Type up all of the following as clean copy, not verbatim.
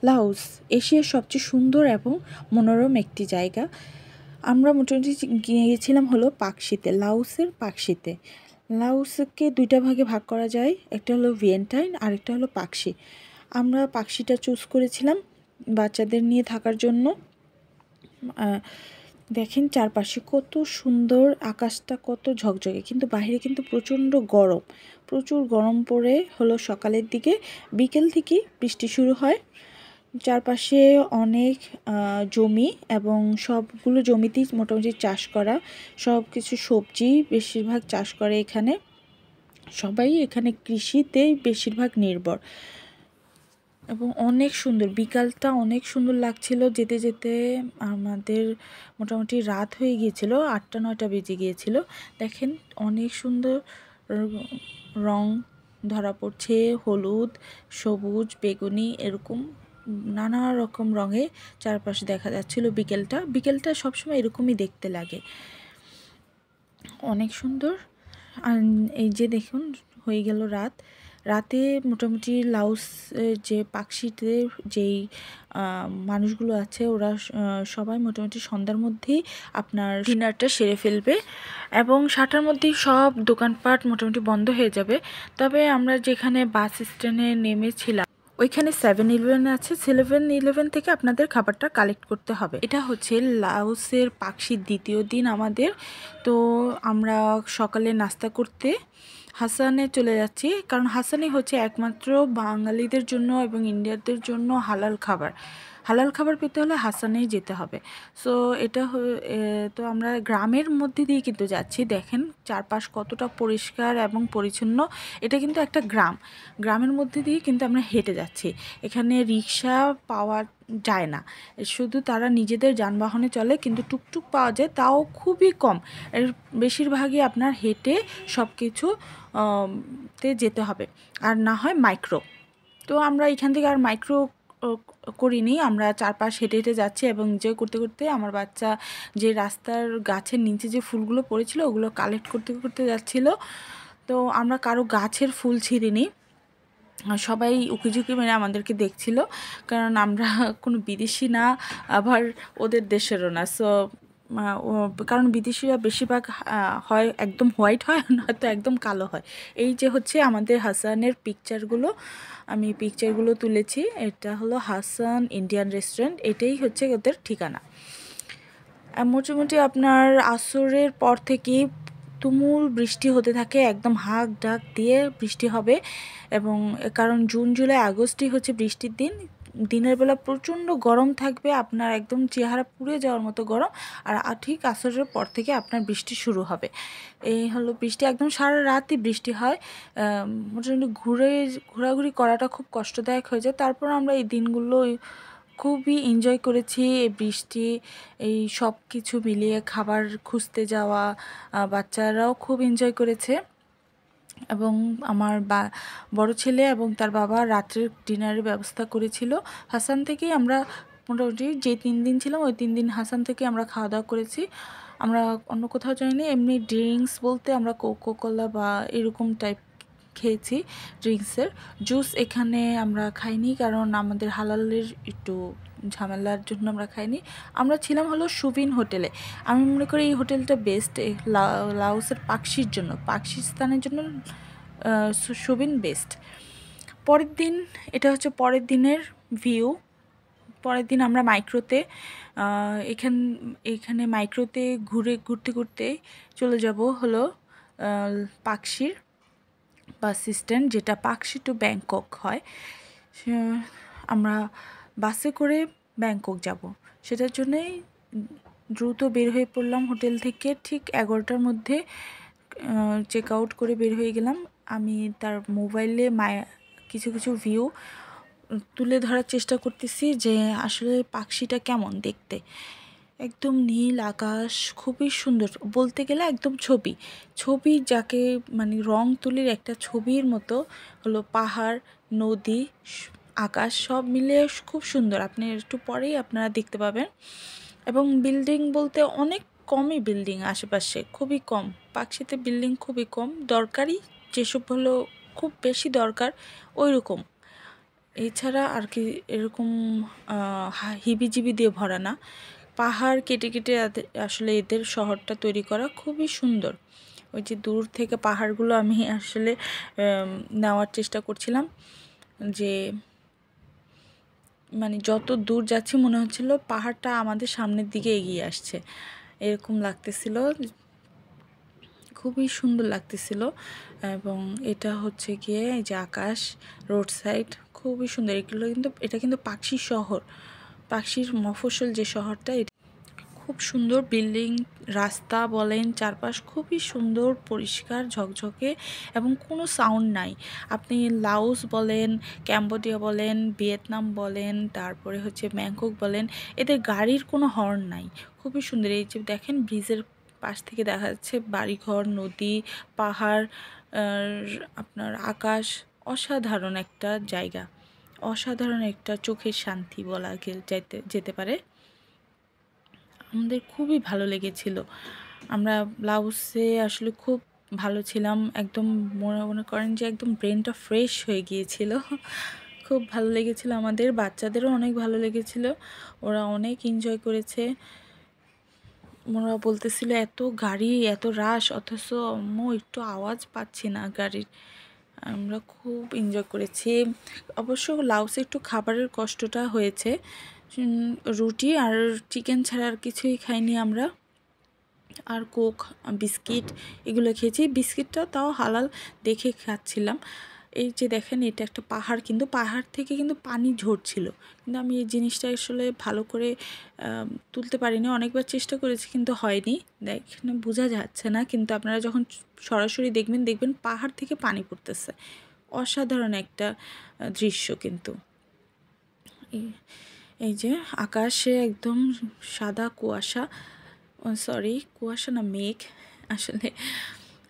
Laos এশিয়ার সবচেয়ে সুন্দর এবং মনোরম একটি জায়গা। আমরা মোটামুটি গিয়েছিলাম হলো পাকশিতে, লাওসের পাকশিতে। লাওসকে দুইটা ভাগে ভাগ করা যায়, একটা হলো ভিয়েন্টাইন আর একটা হলো পাকশি। আমরা পাকশিটা চুজ করেছিলাম বাচ্চাদের নিয়ে থাকার জন্য। দেখেন চারপাশে কত সুন্দর, আকাশটা কত ঝকঝকে, কিন্তু বাইরে কিন্তু প্রচণ্ড গরম, প্রচুর গরম পড়ে হলো সকালের দিকে। বিকেল থেকে বৃষ্টি শুরু হয়। চারপাশে অনেক জমি এবং সবগুলো জমিতেই মোটামুটি চাষ করা, সব কিছু সবজি বেশিরভাগ চাষ করে এখানে। সবাই এখানে কৃষিতেই বেশিরভাগ নির্ভর এবং অনেক সুন্দর। বিকালটা অনেক সুন্দর লাগছিল। যেতে যেতে আমাদের মোটামুটি রাত হয়ে গিয়েছিল, 8টা-9টা বেজে গিয়েছিল। দেখেন অনেক সুন্দর রং ধরা পড়ছে, হলুদ, সবুজ, বেগুনি, এরকম নানা রকম রঙে চারপাশে দেখা যাচ্ছিল। বিকেলটা সবসময় এরকমই দেখতে লাগে, অনেক সুন্দর। আর এই যে দেখুন হয়ে গেল রাতে মোটামুটি লাওস যে পাকশিতে যেই মানুষগুলো আছে ওরা সবাই মোটামুটি সন্ধ্যার মধ্যেই আপনার ডিনারটা সেরে ফেলবে এবং 7টার মধ্যেই সব দোকানপাট মোটামুটি বন্ধ হয়ে যাবে। তবে আমরা যেখানে বাস স্ট্যান্ডে নেমেছিলাম ওইখানে 7-Eleven আছে। 7-Eleven থেকে আপনাদের খাবারটা কালেক্ট করতে হবে। এটা হচ্ছে লাওসের পাকশির দ্বিতীয় দিন আমাদের। তো আমরা সকালে নাস্তা করতে হাসানে চলে যাচ্ছি, কারণ হাসানে হচ্ছে একমাত্র বাঙালিদের জন্য এবং ইন্ডিয়ানদের জন্য হালাল খাবার পেতে হলে হাসানেই যেতে হবে। সো এটা তো আমরা গ্রামের মধ্যে দিয়ে কিন্তু যাচ্ছি। দেখেন চারপাশ কতটা পরিষ্কার এবং পরিচ্ছন্ন। এটা কিন্তু একটা গ্রামের মধ্যে দিয়ে কিন্তু আমরা হেঁটে যাচ্ছি। এখানে রিক্সা পাওয়া যায় না, শুধু তারা নিজেদের যানবাহনে চলে, কিন্তু টুকটুক পাওয়া যায়, তাও খুবই কম। এর বেশিরভাগই আপনার হেঁটে সব কিছু তে যেতে হবে, আর না হয় মাইক্রো। তো আমরা এখান থেকে আর মাইক্রো করিনি, আমরা চারপাশ হেঁটে হেঁটে যাচ্ছি এবং এনজয় করতে করতে আমার বাচ্চা যে রাস্তার গাছের নিচে যে ফুলগুলো পড়েছিল ওগুলো কালেক্ট করতে করতে যাচ্ছিল। তো আমরা কারো গাছের ফুল ছিঁড়িনি, সবাই উকিঝুঁকি মেরে আমাদেরকে দেখছিল, কারণ আমরা কোনো বিদেশি না, আবার ওদের দেশেরও না। সো কারণ বিদেশিরা বেশিরভাগ হয় একদম হোয়াইট হয়, নয়তো একদম কালো হয়। এই যে হচ্ছে আমাদের হাসানের পিকচারগুলো, আমি পিকচারগুলো তুলেছি। এটা হলো হাসান ইন্ডিয়ান রেস্টুরেন্ট, এটাই হচ্ছে ওদের ঠিকানা। মোটামুটি আপনার আসরের পর থেকেই তুমুল বৃষ্টি হতে থাকে, একদম হাঁক ডাক দিয়ে বৃষ্টি হবে। এবং কারণ জুন জুলাই আগস্টই হচ্ছে বৃষ্টির দিন, দিনের বেলা প্রচণ্ড গরম থাকবে, আপনার একদম চেহারা পুড়ে যাওয়ার মতো গরম। আর ঠিক আসরের পর থেকে আপনার বৃষ্টি শুরু হবে। এই হলো বৃষ্টি, একদম সারা রাতই বৃষ্টি হয়। মোটামুটি ঘোরাঘুরি করাটা খুব কষ্টদায়ক হয়ে যায়। তারপর আমরা এই দিনগুলো খুবই এনজয় করেছি। এই বৃষ্টি, এই সব কিছু মিলিয়ে খাবার খুঁজতে যাওয়া, বাচ্চারাও খুব এনজয় করেছে। এবং আমার বড় ছেলে এবং তার বাবা রাত্রের ডিনারের ব্যবস্থা করেছিল। হাসান থেকেই আমরা মোটামুটি যে 3 দিন ছিলাম ওই 3 দিন হাসান থেকে আমরা খাওয়া দাওয়া করেছি। আমরা অন্য কোথাও যাইনি। এমনি ড্রিঙ্কস বলতে আমরা কোকোকোলা বা এরকম টাইপ খেয়েছি ড্রিঙ্কসের। জুস এখানে আমরা খাইনি, কারণ আমাদের হালালের একটু ঝামেলার জন্য আমরা খাইনি। আমরা ছিলাম হলো সুবিন হোটেলে। আমি মনে করি এই হোটেলটা বেস্ট লাওসের পাকশির জন্য, পাকশি স্থানের জন্য সুবিন বেস্ট। পরের দিন, এটা হচ্ছে পরের দিনের ভিউ। পরের দিন আমরা মাইক্রোতে এখানে মাইক্রোতে ঘুরতে ঘুরতে চলে যাব হলো পাকশির বাস স্ট্যান্ড, যেটা পাকশি টু ব্যাংকক হয়। আমরা বাসে করে ব্যাংকক যাব, সেটার জন্যই দ্রুত বের হয়ে পড়লাম হোটেল থেকে। ঠিক 11টার মধ্যে চেক আউট করে বের হয়ে গেলাম। আমি তার মোবাইলে কিছু কিছু ভিউ তুলে ধরার চেষ্টা করতেছি যে আসলে পাকশিটা কেমন দেখতে। একদম নীল আকাশ, খুবই সুন্দর, বলতে গেলে একদম ছবি যাকে মানে রং তুলির একটা ছবির মতো হলো। পাহাড়, নদী, আকাশ সব মিলিয়ে খুব সুন্দর। আপনি একটু পরেই আপনারা দেখতে পাবেন। এবং বিল্ডিং বলতে অনেক কমই বিল্ডিং আশেপাশে, খুবই কম। পাকশিতে বিল্ডিং খুবই কম, দরকারি যেসব হলো খুব বেশি দরকার ওই রকম। এছাড়া আর কি এরকম হিবিজিবি দিয়ে ভরা না, পাহাড় কেটে কেটে আসলে এদের শহরটা তৈরি করা খুবই সুন্দর। ওই যে দূর থেকে পাহাড়গুলো আমি আসলে নেওয়ার চেষ্টা করছিলাম, যে মানে যত দূর যাচ্ছি মনে হচ্ছিল পাহাড়টা আমাদের সামনের দিকে এগিয়ে আসছে, এরকম লাগতেছিল, খুবই সুন্দর লাগতেছিল। এবং এটা হচ্ছে গিয়ে এই যে আকাশ, রোড সাইড খুবই সুন্দর। এটা কিন্তু পাকশি শহর, পাকশির মফস্বল যে শহরটা, খুব সুন্দর বিল্ডিং, রাস্তা বলেন, চারপাশ খুবই সুন্দর, পরিষ্কার ঝকঝকে এবং কোনো সাউন্ড নাই। আপনি লাওস বলেন, ক্যাম্বোডিয়া বলেন, ভিয়েতনাম বলেন, তারপরে হচ্ছে ব্যাংকক বলেন, এদের গাড়ির কোনো হর্ন নাই। খুবই সুন্দর। এই যে দেখেন ব্রিজের পাশ থেকে দেখা যাচ্ছে বাড়িঘর, নদী, পাহাড়, আপনার আকাশ, অসাধারণ একটা জায়গা, অসাধারণ একটা চোখের শান্তি বলা যেতে পারে। আমাদের খুবই ভালো লেগেছিল। আমরা লাওসে আসলে খুব ভালো ছিলাম, একদম মনে করেন যে একদম ব্রেনটা ফ্রেশ হয়ে গিয়েছিল। খুব ভালো লেগেছিল আমাদের, বাচ্চাদেরও অনেক ভালো লেগেছিল, ওরা অনেক এনজয় করেছে। ওরা বলতেছিল এত গাড়ি, এত রাশ, অথচ আম্মু একটু আওয়াজ পাচ্ছি না গাড়ির। আমরা খুব এনজয় করেছি। অবশ্য লাওসে একটু খাবারের কষ্টটা হয়েছে, রুটি আর চিকেন ছাড়া আর কিছুই খাইনি আমরা, আর কোক, বিস্কিট এগুলো খেয়েছি। বিস্কিটটা তাও হালাল দেখে খাচ্ছিলাম। এই যে দেখেন এটা একটা পাহাড়, কিন্তু পাহাড় থেকে কিন্তু পানি ঝরছিল, কিন্তু আমি এই জিনিসটা আসলে ভালো করে তুলতে পারিনি, অনেকবার চেষ্টা করেছি কিন্তু হয়নি, দেখেন বোঝা যাচ্ছে না, কিন্তু আপনারা যখন সরাসরি দেখবেন পাহাড় থেকে পানি পড়তেছে, অসাধারণ একটা দৃশ্য। কিন্তু এই যে আকাশে একদম সাদা কুয়াশা, সরি কুয়াশা না, মেঘ আসলে,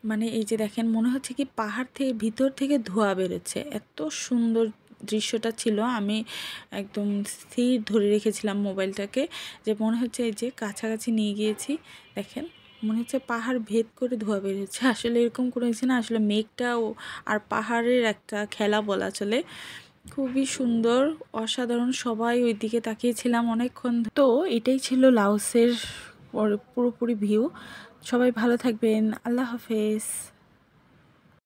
মানে এই যে দেখেন মনে হচ্ছে কি পাহাড় থেকে ভিতর থেকে ধোঁয়া বেরোচ্ছে, এত সুন্দর দৃশ্যটা ছিল। আমি একদম স্থির ধরে রেখেছিলাম মোবাইলটাকে, যে মনে হচ্ছে এই যে কাছাকাছি নিয়ে গিয়েছি, দেখেন মনে হচ্ছে পাহাড় ভেদ করে ধোঁয়া বেরোচ্ছে। আসলে এরকম কোনো কিছু না, আসলে মেঘটাও আর পাহাড়ের একটা খেলা বলা চলে। খুবই সুন্দর, অসাধারণ, সবাই ওই দিকে তাকিয়েছিলাম অনেকক্ষণ। তো এটাই ছিল লাওসের পুরোপুরি ভিউ। সবাই ভালো থাকবেন, আল্লাহ হাফেজ।